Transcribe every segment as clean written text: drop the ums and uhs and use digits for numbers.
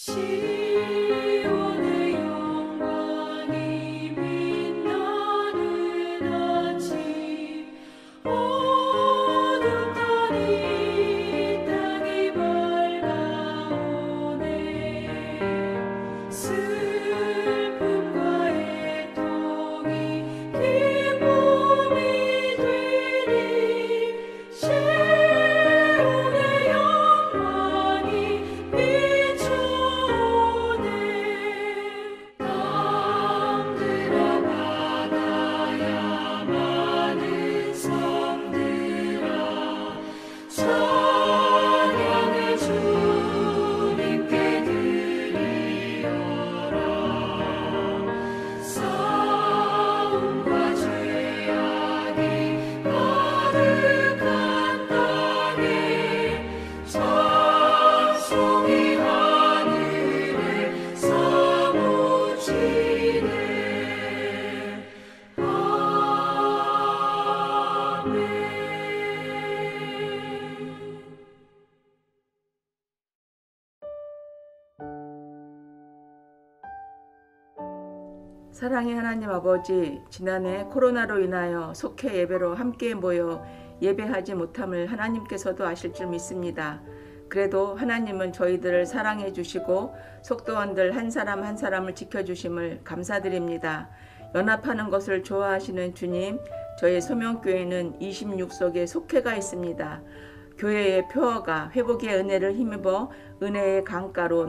시온의 영광이 빛나는 아침 어둑하니 땅이 밝아오네 슬픔과 애통이 기쁨이 되니 시온의 영광이 비추네 땅들아 바다야 많은 섬들아 찬양을 주님께 드리어라 싸움과 죄악이 가득한 땅에 찬송이 하늘을 사무치네 아멘. 사랑의 하나님 아버지, 지난해 코로나로 인하여 속회 예배로 함께 모여 예배하지 못함을 하나님께서도 아실 줄 믿습니다. 그래도 하나님은 저희들을 사랑해 주시고 속도원들 한 사람 한 사람을 지켜주심을 감사드립니다. 연합하는 것을 좋아하시는 주님, 저희 소명교회는 26석의 속회가 있습니다. 교회의 표어가 회복의 은혜를 힘입어 은혜의 강가로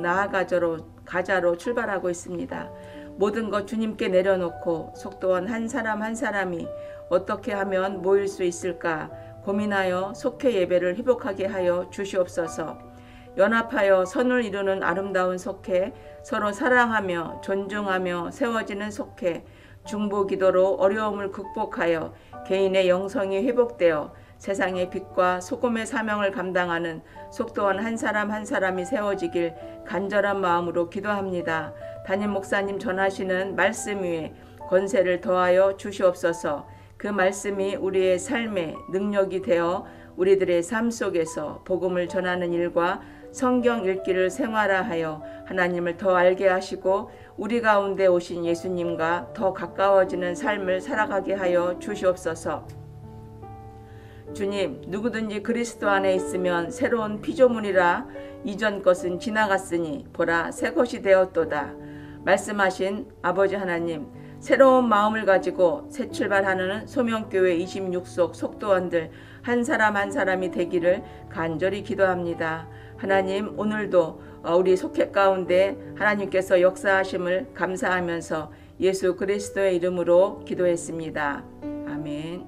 가자로 출발하고 있습니다. 모든 것 주님께 내려놓고 속도원 한 사람 한 사람이 어떻게 하면 모일 수 있을까 고민하여 속회 예배를 회복하게 하여 주시옵소서. 연합하여 선을 이루는 아름다운 속회, 서로 사랑하며 존중하며 세워지는 속회, 중보 기도로 어려움을 극복하여 개인의 영성이 회복되어 세상의 빛과 소금의 사명을 감당하는 속도원 한 사람 한 사람이 세워지길 간절한 마음으로 기도합니다. 담임 목사님 전하시는 말씀 위에 권세를 더하여 주시옵소서. 그 말씀이 우리의 삶의 능력이 되어 우리들의 삶 속에서 복음을 전하는 일과 성경 읽기를 생활화하여 하나님을 더 알게 하시고 우리 가운데 오신 예수님과 더 가까워지는 삶을 살아가게 하여 주시옵소서. 주님, 누구든지 그리스도 안에 있으면 새로운 피조물이라 이전 것은 지나갔으니 보라 새 것이 되었도다. 말씀하신 아버지 하나님, 새로운 마음을 가지고 새 출발하는 소명교회 26석 속도원들 한 사람 한 사람이 되기를 간절히 기도합니다. 하나님, 오늘도 우리 속회 가운데 하나님께서 역사하심을 감사하면서 예수 그리스도의 이름으로 기도했습니다. 아멘.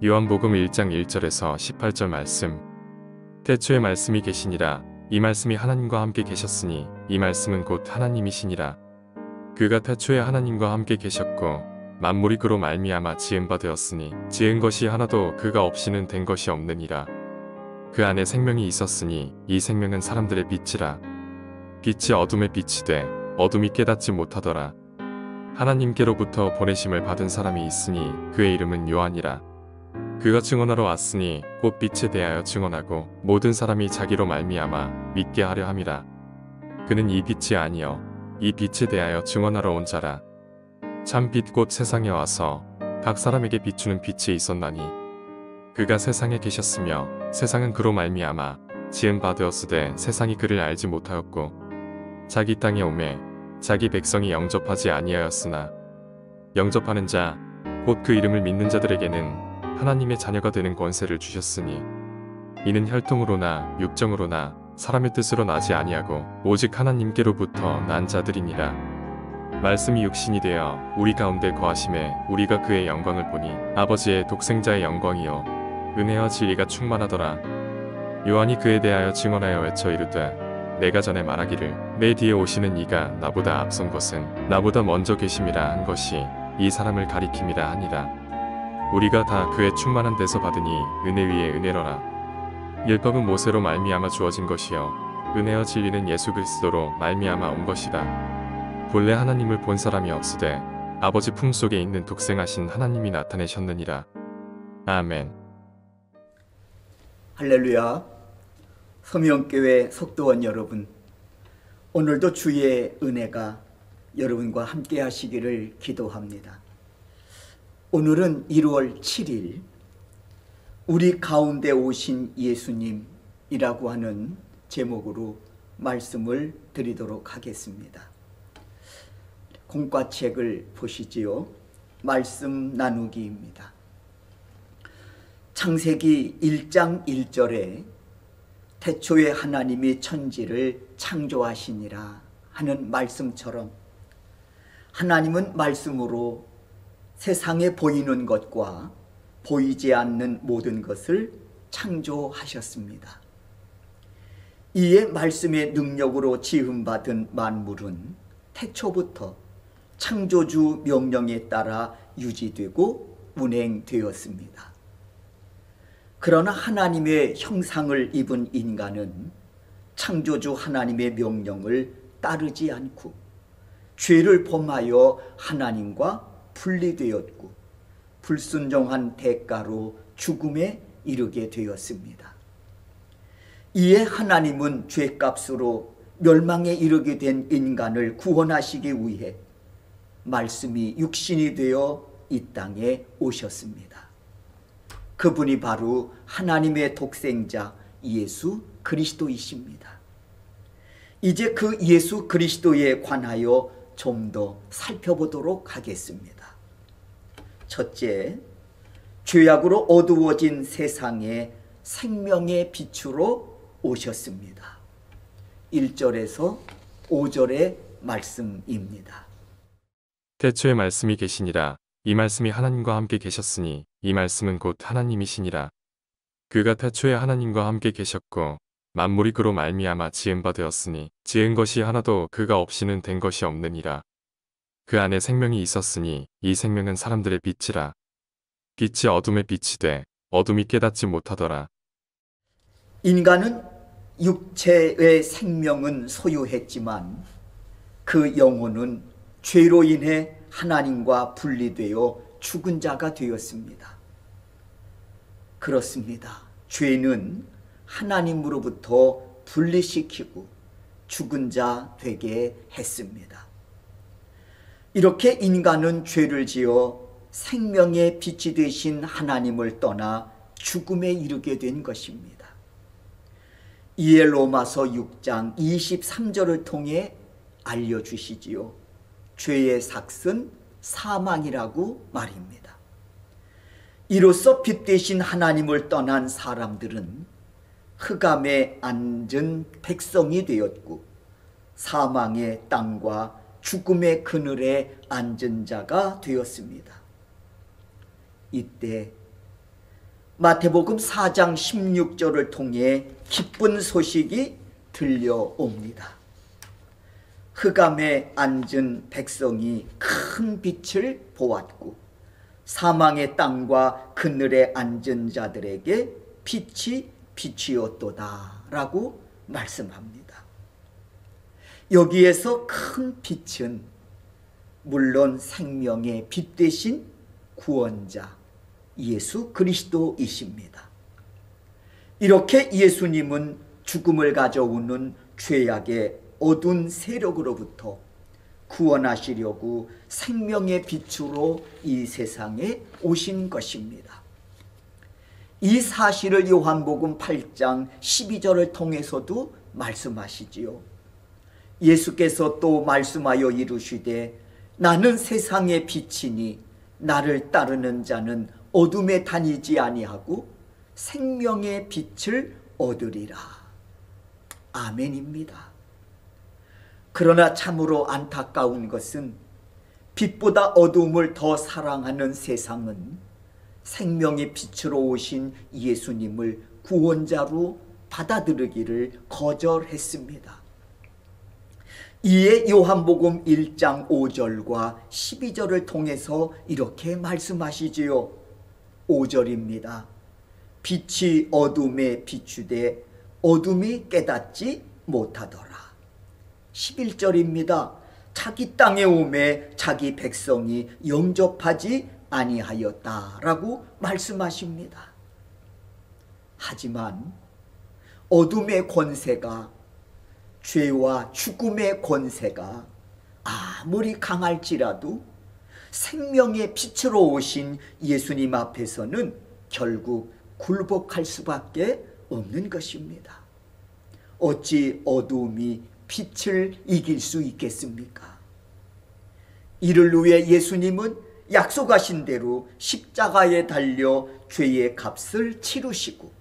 요한복음 1장 1절에서 18절 말씀. 태초에 말씀이 계시니라. 이 말씀이 하나님과 함께 계셨으니 이 말씀은 곧 하나님이시니라. 그가 태초에 하나님과 함께 계셨고 만물이 그로 말미암아 지은 바 되었으니 지은 것이 하나도 그가 없이는 된 것이 없느니라. 그 안에 생명이 있었으니 이 생명은 사람들의 빛이라. 빛이 어둠에 빛이 돼 어둠이 깨닫지 못하더라. 하나님께로부터 보내심을 받은 사람이 있으니 그의 이름은 요한이라. 그가 증언하러 왔으니 곧 빛에 대하여 증언하고 모든 사람이 자기로 말미암아 믿게 하려 함이라. 그는 이 빛이 아니요 이 빛에 대하여 증언하러 온 자라. 참 빛 곧 세상에 와서 각 사람에게 비추는 빛이 있었나니 그가 세상에 계셨으며 세상은 그로 말미암아 지은 바 되었으되 세상이 그를 알지 못하였고 자기 땅에 오매 자기 백성이 영접하지 아니하였으나 영접하는 자 곧 그 이름을 믿는 자들에게는 하나님의 자녀가 되는 권세를 주셨으니 이는 혈통으로나 육정으로나 사람의 뜻으로 나지 아니하고 오직 하나님께로부터 난 자들이니라. 말씀이 육신이 되어 우리 가운데 거하심에 우리가 그의 영광을 보니 아버지의 독생자의 영광이요 은혜와 진리가 충만하더라. 요한이 그에 대하여 증언하여 외쳐 이르되 내가 전에 말하기를 내 뒤에 오시는 이가 나보다 앞선 것은 나보다 먼저 계심이라 한 것이 이 사람을 가리킴이라 하니라. 우리가 다 그의 충만한 데서 받으니 은혜 위에 은혜로라. 율법은 모세로 말미암아 주어진 것이요 은혜와 진리는 예수 그리스도로 말미암아 온 것이다. 본래 하나님을 본 사람이 없으되 아버지 품속에 있는 독생하신 하나님이 나타내셨느니라. 아멘. 할렐루야. 서명교회 속도원 여러분, 오늘도 주의 은혜가 여러분과 함께 하시기를 기도합니다. 오늘은 1월 7일 우리 가운데 오신 예수님이라고 하는 제목으로 말씀을 드리도록 하겠습니다. 공과책을 보시지요. 말씀 나누기입니다. 창세기 1장 1절에 태초에 하나님이 천지를 창조하시니라 하는 말씀처럼 하나님은 말씀으로 세상에 보이는 것과 보이지 않는 모든 것을 창조하셨습니다. 이에 말씀의 능력으로 지음받은 만물은 태초부터 창조주 명령에 따라 유지되고 운행되었습니다. 그러나 하나님의 형상을 입은 인간은 창조주 하나님의 명령을 따르지 않고 죄를 범하여 하나님과 분리되었고 불순종한 대가로 죽음에 이르게 되었습니다. 이에 하나님은 죄값으로 멸망에 이르게 된 인간을 구원하시기 위해 말씀이 육신이 되어 이 땅에 오셨습니다. 그분이 바로 하나님의 독생자 예수 그리스도이십니다. 이제 그 예수 그리스도에 관하여 좀 더 살펴보도록 하겠습니다. 첫째, 죄악으로 어두워진 세상에 생명의 빛으로 오셨습니다. 1절에서 5절의 말씀입니다. 태초에 말씀이 계시니라. 이 말씀이 하나님과 함께 계셨으니 이 말씀은 곧 하나님이시니라. 그가 태초에 하나님과 함께 계셨고 만물이 그로 말미암아 지은 바 되었으니 지은 것이 하나도 그가 없이는 된 것이 없느니라. 그 안에 생명이 있었으니 이 생명은 사람들의 빛이라. 빛이 어둠에 빛이 돼 어둠이 깨닫지 못하더라. 인간은 육체의 생명은 소유했지만 그 영혼은 죄로 인해 하나님과 분리되어 죽은 자가 되었습니다. 그렇습니다. 죄는 하나님으로부터 분리시키고 죽은 자 되게 했습니다. 이렇게 인간은 죄를 지어 생명의 빛이 되신 하나님을 떠나 죽음에 이르게 된 것입니다. 이에 로마서 6장 23절을 통해 알려주시지요. 죄의 삭은 사망이라고 말입니다. 이로써 빛 대신 하나님을 떠난 사람들은 흑암에 앉은 백성이 되었고 사망의 땅과 죽음의 그늘에 앉은 자가 되었습니다. 이때 마태복음 4장 16절을 통해 기쁜 소식이 들려옵니다. 흑암에 앉은 백성이 큰 빛을 보았고 사망의 땅과 그늘에 앉은 자들에게 빛이 빛이었도다 라고 말씀합니다. 여기에서 큰 빛은 물론 생명의 빛 대신 구원자 예수 그리스도이십니다. 이렇게 예수님은 죽음을 가져오는 죄악의 어두운 세력으로부터 구원하시려고 생명의 빛으로 이 세상에 오신 것입니다. 이 사실을 요한복음 8장 12절을 통해서도 말씀하시지요. 예수께서 또 말씀하여 이르시되 나는 세상의 빛이니 나를 따르는 자는 어둠에 다니지 아니하고 생명의 빛을 얻으리라. 아멘입니다. 그러나 참으로 안타까운 것은 빛보다 어둠을 더 사랑하는 세상은 생명의 빛으로 오신 예수님을 구원자로 받아들이기를 거절했습니다. 이에 요한복음 1장 5절과 12절을 통해서 이렇게 말씀하시지요. 5절입니다. 빛이 어둠에 비추되 어둠이 깨닫지 못하더라. 11절입니다. 자기 땅에 오매 자기 백성이 영접하지 아니하였다라고 말씀하십니다. 하지만 어둠의 권세가, 죄와 죽음의 권세가 아무리 강할지라도 생명의 빛으로 오신 예수님 앞에서는 결국 굴복할 수밖에 없는 것입니다. 어찌 어두움이 빛을 이길 수 있겠습니까? 이를 위해 예수님은 약속하신 대로 십자가에 달려 죄의 값을 치르시고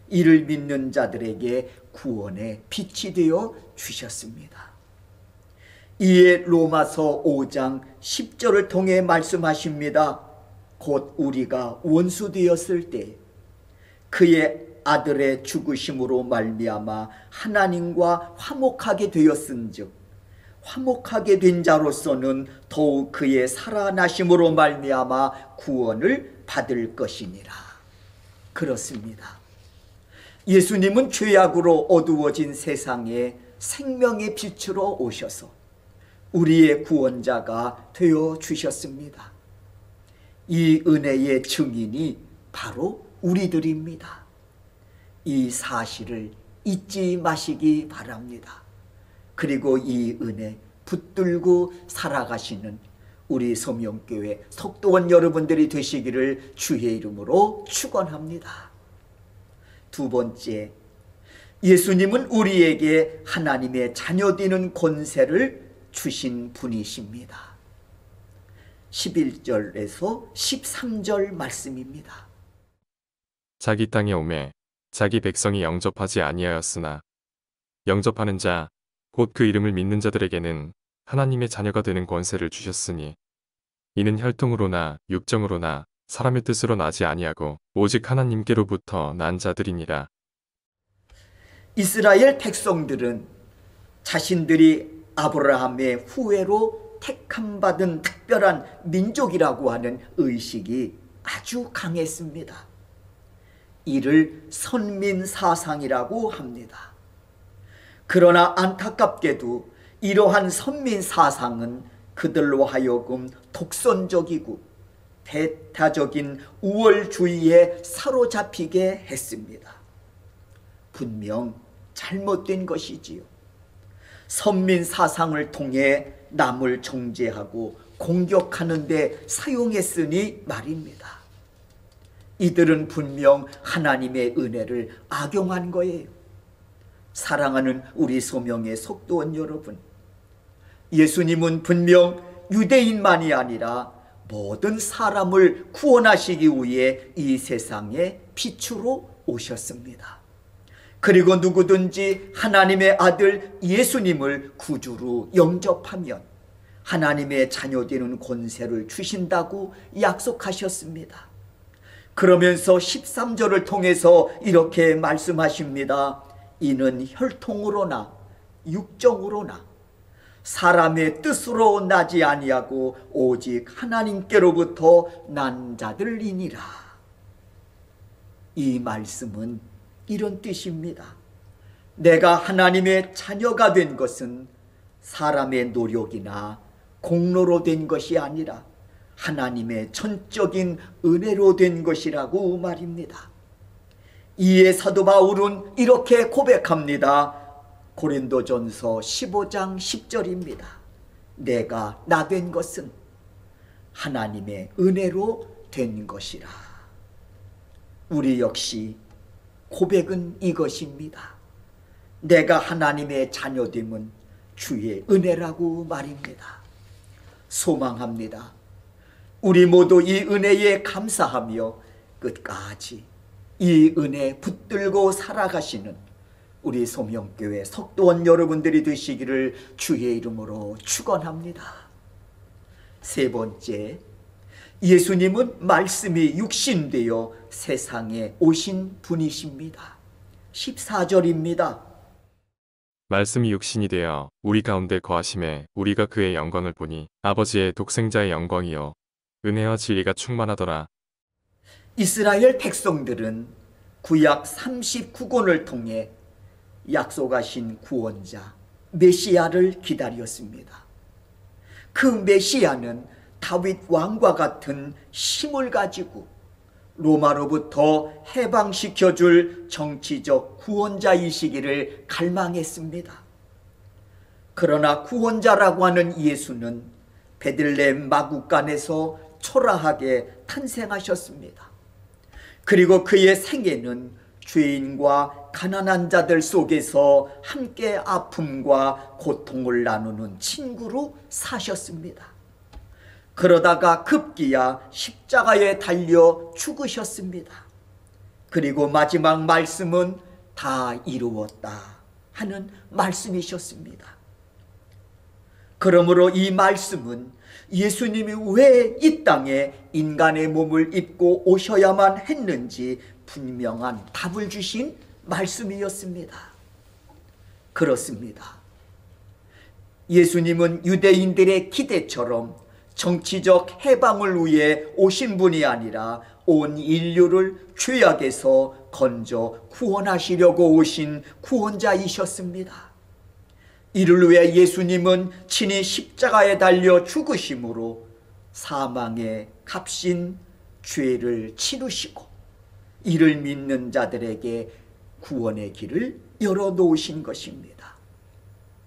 이를 믿는 자들에게 구원의 빛이 되어 주셨습니다. 이에 로마서 5장 10절을 통해 말씀하십니다. 곧 우리가 원수 되었을 때 그의 아들의 죽으심으로 말미암아 하나님과 화목하게 되었은즉 화목하게 된 자로서는 더욱 그의 살아나심으로 말미암아 구원을 받을 것이니라. 그렇습니다. 예수님은 죄악으로 어두워진 세상에 생명의 빛으로 오셔서 우리의 구원자가 되어 주셨습니다. 이 은혜의 증인이 바로 우리들입니다. 이 사실을 잊지 마시기 바랍니다. 그리고 이 은혜 붙들고 살아가시는 우리 소명교회 속도원 여러분들이 되시기를 주의 이름으로 축원합니다. 두 번째, 예수님은 우리에게 하나님의 자녀되는 권세를 주신 분이십니다. 11절에서 13절 말씀입니다. 자기 땅에 오매 자기 백성이 영접하지 아니하였으나 영접하는 자 곧 그 이름을 믿는 자들에게는 하나님의 자녀가 되는 권세를 주셨으니 이는 혈통으로나 육정으로나 사람의 뜻으로 나지 아니하고 오직 하나님께로부터 난 자들이니라. 이스라엘 백성들은 자신들이 아브라함의 후예로 택함받은 특별한 민족이라고 하는 의식이 아주 강했습니다. 이를 선민사상이라고 합니다. 그러나 안타깝게도 이러한 선민사상은 그들로 하여금 독선적이고 배타적인 우월주의에 사로잡히게 했습니다. 분명 잘못된 것이지요. 선민사상을 통해 남을 정죄하고 공격하는 데 사용했으니 말입니다. 이들은 분명 하나님의 은혜를 악용한 거예요. 사랑하는 우리 소명의 속도원 여러분, 예수님은 분명 유대인만이 아니라 모든 사람을 구원하시기 위해 이 세상에 빛으로 오셨습니다. 그리고 누구든지 하나님의 아들 예수님을 구주로 영접하면 하나님의 자녀되는 권세를 주신다고 약속하셨습니다. 그러면서 13절을 통해서 이렇게 말씀하십니다. 이는 혈통으로나 육정으로나 사람의 뜻으로 나지 아니하고 오직 하나님께로부터 난 자들이니라. 이 말씀은 이런 뜻입니다. 내가 하나님의 자녀가 된 것은 사람의 노력이나 공로로 된 것이 아니라 하나님의 전적인 은혜로 된 것이라고 말입니다. 이에 사도 바울은 이렇게 고백합니다. 고린도전서 15장 10절입니다. 내가 나 된 것은 하나님의 은혜로 된 것이라. 우리 역시 고백은 이것입니다. 내가 하나님의 자녀됨은 주의 은혜라고 말입니다. 소망합니다. 우리 모두 이 은혜에 감사하며 끝까지 이 은혜 붙들고 살아가시는 우리 소명교회 속도원 여러분들이 되시기를 주의 이름으로 축원합니다. 세 번째, 예수님은 말씀이 육신되어 세상에 오신 분이십니다. 14절입니다. 말씀이 육신이 되어 우리 가운데 거하심에 우리가 그의 영광을 보니 아버지의 독생자의 영광이요 은혜와 진리가 충만하더라. 이스라엘 백성들은 구약 39권을 통해 약속하신 구원자 메시아를 기다렸습니다. 그 메시아는 다윗 왕과 같은 힘을 가지고 로마로부터 해방시켜줄 정치적 구원자이시기를 갈망했습니다. 그러나 구원자라고 하는 예수는 베들레헴 마구간에서 초라하게 탄생하셨습니다. 그리고 그의 생애는 죄인과 가난한 자들 속에서 함께 아픔과 고통을 나누는 친구로 사셨습니다. 그러다가 급기야 십자가에 달려 죽으셨습니다. 그리고 마지막 말씀은 다 이루었다 하는 말씀이셨습니다. 그러므로 이 말씀은 예수님이 왜 이 땅에 인간의 몸을 입고 오셔야만 했는지 분명한 답을 주신 말씀이었습니다. 그렇습니다. 예수님은 유대인들의 기대처럼 정치적 해방을 위해 오신 분이 아니라 온 인류를 죄악에서 건져 구원하시려고 오신 구원자이셨습니다. 이를 위해 예수님은 친히 십자가에 달려 죽으심으로 사망의 값인 죄를 치르시고 이를 믿는 자들에게 구원의 길을 열어놓으신 것입니다.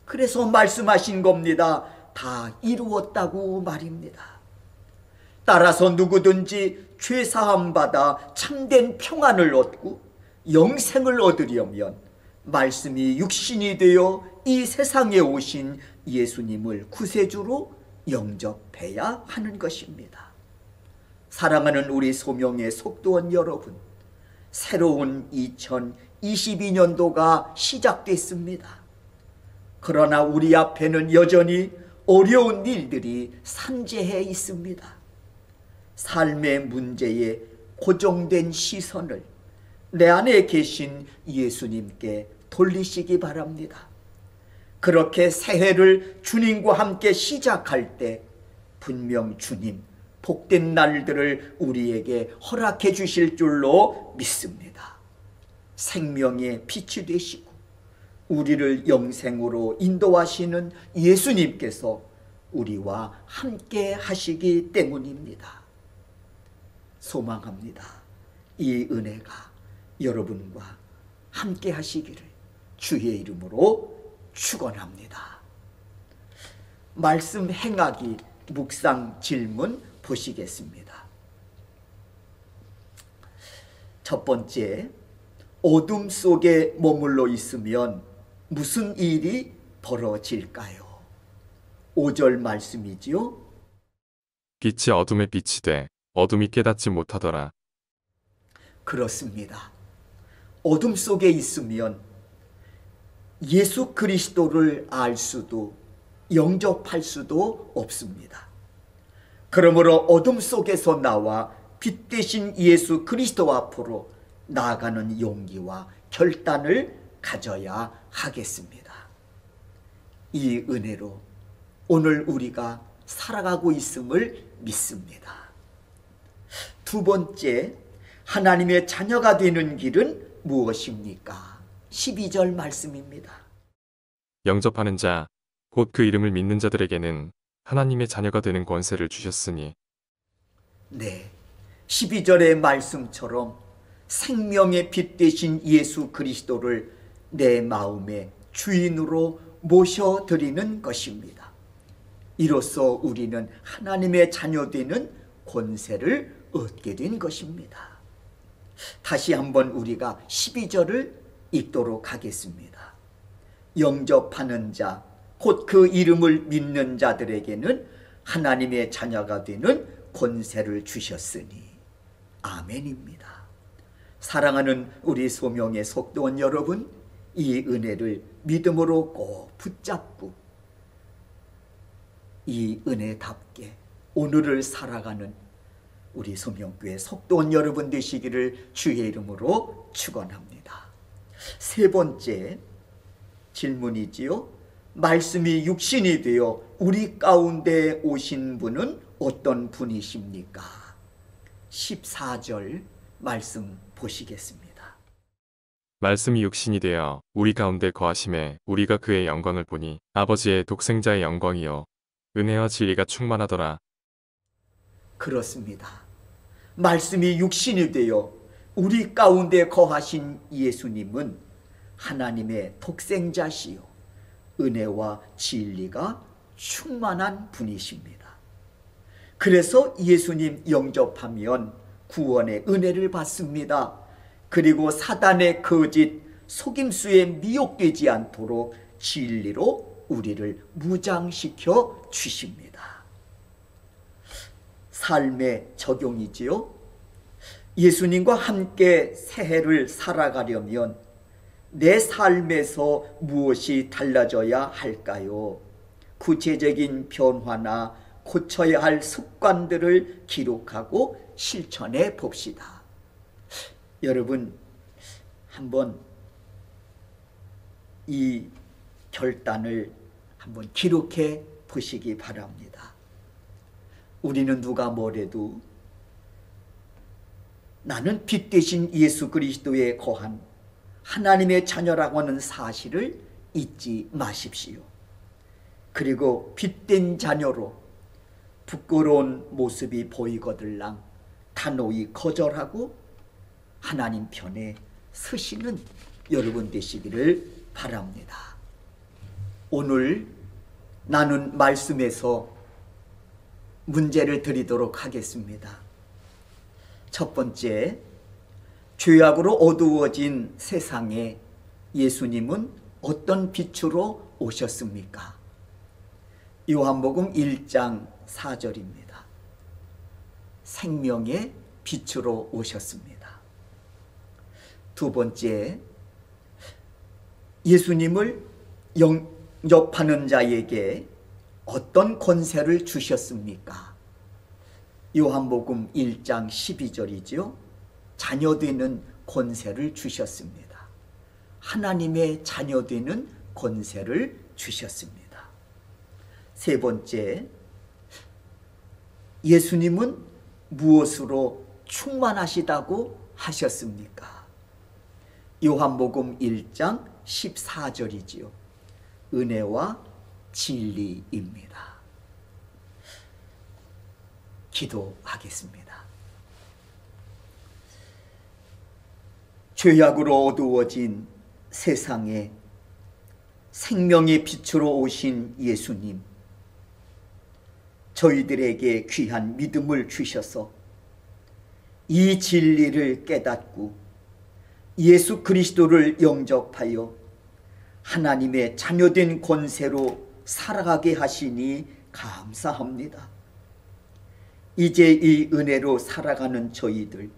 그래서 말씀하신 겁니다. 다 이루었다고 말입니다. 따라서 누구든지 죄사함 받아 참된 평안을 얻고 영생을 얻으려면 말씀이 육신이 되어 이 세상에 오신 예수님을 구세주로 영접해야 하는 것입니다. 사랑하는 우리 소명의 속도원 여러분, 새로운 2022년도가 시작됐습니다. 그러나 우리 앞에는 여전히 어려운 일들이 산재해 있습니다. 삶의 문제에 고정된 시선을 내 안에 계신 예수님께 돌리시기 바랍니다. 그렇게 새해를 주님과 함께 시작할 때 분명 주님 복된 날들을 우리에게 허락해 주실 줄로 믿습니다. 생명의 빛이 되시고 우리를 영생으로 인도하시는 예수님께서 우리와 함께 하시기 때문입니다. 소망합니다. 이 은혜가 여러분과 함께 하시기를 주의 이름으로 축원합니다. 말씀 행하기 묵상 질문 보시겠습니다. 첫 번째, 어둠 속에 머물러 있으면 무슨 일이 벌어질까요? 5절 말씀이지요. 빛이 어둠에 빛이 돼 어둠이 깨닫지 못하더라. 그렇습니다. 어둠 속에 있으면 예수 그리스도를 알 수도 영접할 수도 없습니다. 그러므로 어둠 속에서 나와 빛 대신 예수 그리스도 앞으로 나아가는 용기와 결단을 가져야 하겠습니다. 이 은혜로 오늘 우리가 살아가고 있음을 믿습니다. 두 번째, 하나님의 자녀가 되는 길은 무엇입니까? 12절 말씀입니다. 영접하는 자, 곧 그 이름을 믿는 자들에게는 하나님의 자녀가 되는 권세를 주셨으니. 네, 12절의 말씀처럼 생명의 빛 되신 예수 그리스도를 내 마음의 주인으로 모셔드리는 것입니다. 이로써 우리는 하나님의 자녀 되는 권세를 얻게 된 것입니다. 다시 한번 우리가 12절을 읽도록 하겠습니다. 영접하는 자, 곧 그 이름을 믿는 자들에게는 하나님의 자녀가 되는 권세를 주셨으니. 아멘입니다. 사랑하는 우리 소명의 속도원 여러분, 이 은혜를 믿음으로 꼭 붙잡고 이 은혜답게 오늘을 살아가는 우리 소명교회 속도원 여러분 되시기를 주의 이름으로 축원합니다. 세 번째 질문이지요. 말씀이 육신이 되어 우리 가운데 오신 분은 어떤 분이십니까? 14절 말씀 보시겠습니다. 말씀이 육신이 되어 우리 가운데 거하심에 우리가 그의 영광을 보니 아버지의 독생자의 영광이요 은혜와 진리가 충만하더라. 그렇습니다. 말씀이 육신이 되어 우리 가운데 거하신 예수님은 하나님의 독생자시요 은혜와 진리가 충만한 분이십니다. 그래서 예수님 영접하면 구원의 은혜를 받습니다. 그리고 사단의 거짓 속임수에 미혹되지 않도록 진리로 우리를 무장시켜 주십니다. 삶의 적용이지요. 예수님과 함께 새해를 살아가려면 내 삶에서 무엇이 달라져야 할까요? 구체적인 변화나 고쳐야 할 습관들을 기록하고 실천해 봅시다. 여러분, 한번 이 결단을 한번 기록해 보시기 바랍니다. 우리는 누가 뭐래도 나는 빛 대신 예수 그리스도에 거한 하나님의 자녀라고 하는 사실을 잊지 마십시오. 그리고 빛된 자녀로 부끄러운 모습이 보이거들랑 단호히 거절하고 하나님 편에 서시는 여러분 되시기를 바랍니다. 오늘 나눈 말씀에서 문제를 드리도록 하겠습니다. 첫 번째, 죄악으로 어두워진 세상에 예수님은 어떤 빛으로 오셨습니까? 요한복음 1장 4절입니다. 생명의 빛으로 오셨습니다. 두 번째, 예수님을 영접하는 자에게 어떤 권세를 주셨습니까? 요한복음 1장 12절이죠. 자녀되는 권세를 주셨습니다. 하나님의 자녀되는 권세를 주셨습니다. 세 번째, 예수님은 무엇으로 충만하시다고 하셨습니까? 요한복음 1장 14절이지요. 은혜와 진리입니다. 기도하겠습니다. 죄악으로 어두워진 세상에 생명의 빛으로 오신 예수님, 저희들에게 귀한 믿음을 주셔서 이 진리를 깨닫고 예수 그리스도를 영접하여 하나님의 자녀된 권세로 살아가게 하시니 감사합니다. 이제 이 은혜로 살아가는 저희들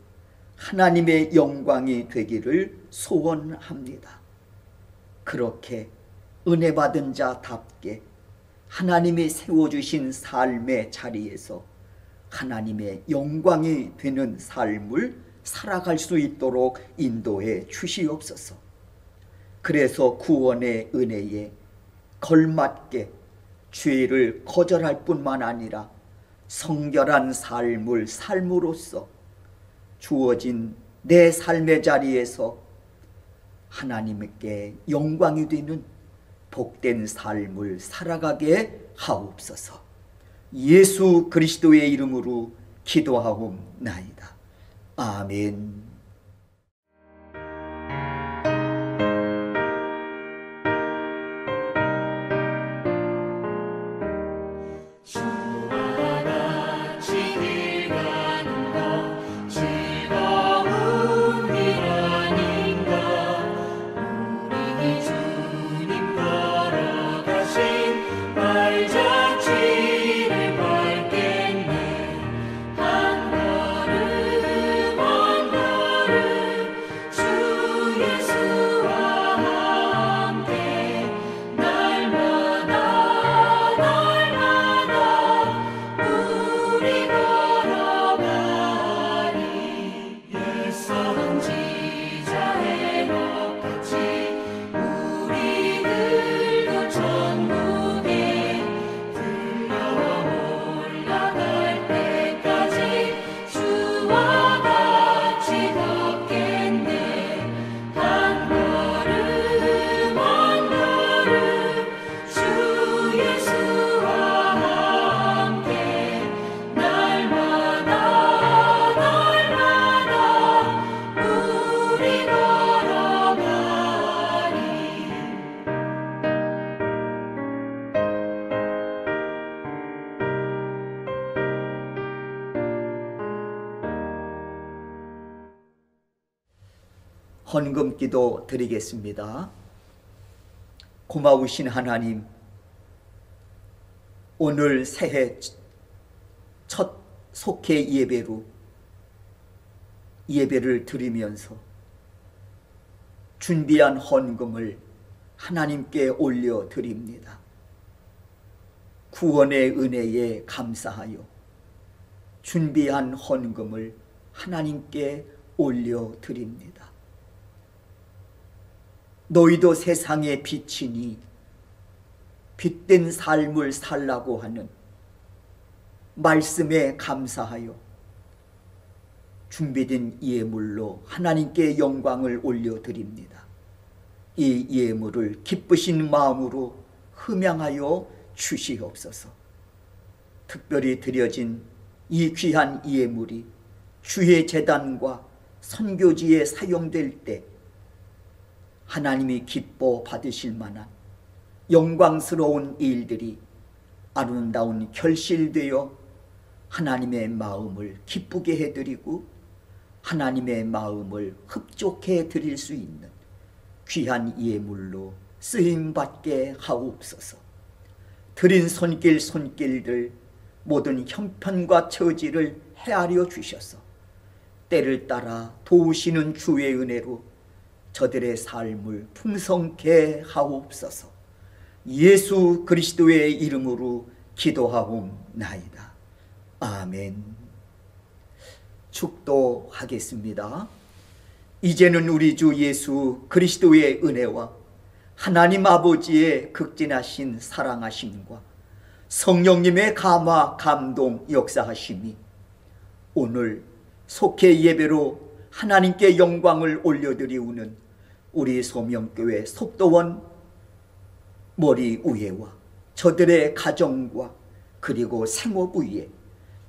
하나님의 영광이 되기를 소원합니다. 그렇게 은혜 받은 자답게 하나님이 세워주신 삶의 자리에서 하나님의 영광이 되는 삶을 살아갈 수 있도록 인도해 주시옵소서. 그래서 구원의 은혜에 걸맞게 죄를 거절할 뿐만 아니라 성결한 삶을 삶으로써 주어진 내 삶의 자리에서 하나님께 영광이 되는 복된 삶을 살아가게 하옵소서. 예수 그리스도의 이름으로 기도하옵나이다. 아멘. 한 걸음 헌금기도 드리겠습니다. 고마우신 하나님, 오늘 새해 첫 속회 예배로 예배를 드리면서 준비한 헌금을 하나님께 올려드립니다. 구원의 은혜에 감사하여 준비한 헌금을 하나님께 올려드립니다. 너희도 세상의 빛이니 빛된 삶을 살라고 하는 말씀에 감사하여 준비된 예물로 하나님께 영광을 올려드립니다. 이 예물을 기쁘신 마음으로 흠양하여 주시옵소서. 특별히 드려진 이 귀한 예물이 주의 제단과 선교지에 사용될 때 하나님이 기뻐 받으실 만한 영광스러운 일들이 아름다운 결실되어 하나님의 마음을 기쁘게 해드리고 하나님의 마음을 흡족해 드릴 수 있는 귀한 예물로 쓰임받게 하옵소서. 드린 손길들 모든 형편과 처지를 헤아려 주셔서 때를 따라 도우시는 주의 은혜로 저들의 삶을 풍성케 하옵소서. 예수 그리스도의 이름으로 기도하옵나이다. 아멘. 축도하겠습니다. 이제는 우리 주 예수 그리스도의 은혜와 하나님 아버지의 극진하신 사랑하심과 성령님의 감화 감동 역사하심이 오늘 속회 예배로 하나님께 영광을 올려드리우는 우리 소명교회 속도원 머리 위에와 저들의 가정과 그리고 생업 위에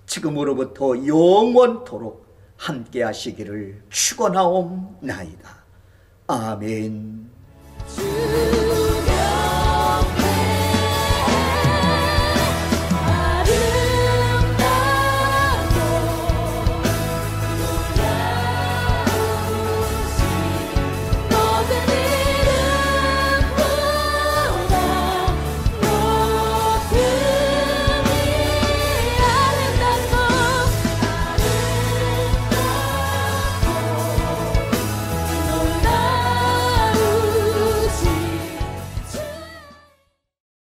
지금으로부터 영원토록 함께 하시기를 축원하옵나이다. 아멘.